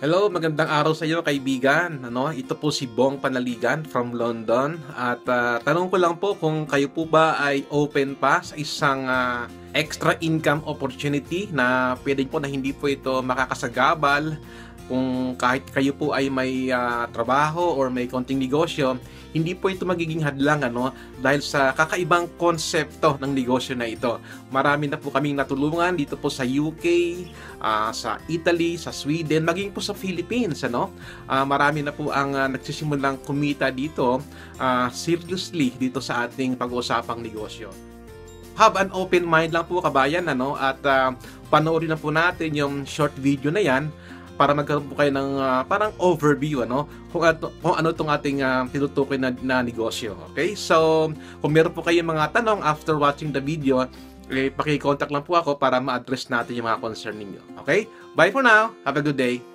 Hello, magandang araw sa iyo kaibigan. Ito po si Bong Panaligan from London at tanong ko lang po kung kayo po ba ay open pa sa isang extra income opportunity na pwede po na hindi po ito makakasagabal kung kahit kayo po ay may trabaho or may konting negosyo, hindi po ito magiging hadlang dahil sa kakaibang konsepto ng negosyo na ito. Marami na po kaming natulungan dito po sa UK, sa Italy, sa Sweden, maging po sa Philippines. Marami na po ang nagsisimulang kumita dito seriously dito sa ating pag-uusapang negosyo. Have an open mind lang po kabayan at panoorin na po natin yung short video na yan para magkaroon po kayo ng parang overview kung ano itong ating tinutukoy na negosyo. Okay? So, kung meron po kayong mga tanong after watching the video, paki-contact lang po ako para ma-address natin yung mga concern ninyo. Okay? Bye for now. Have a good day.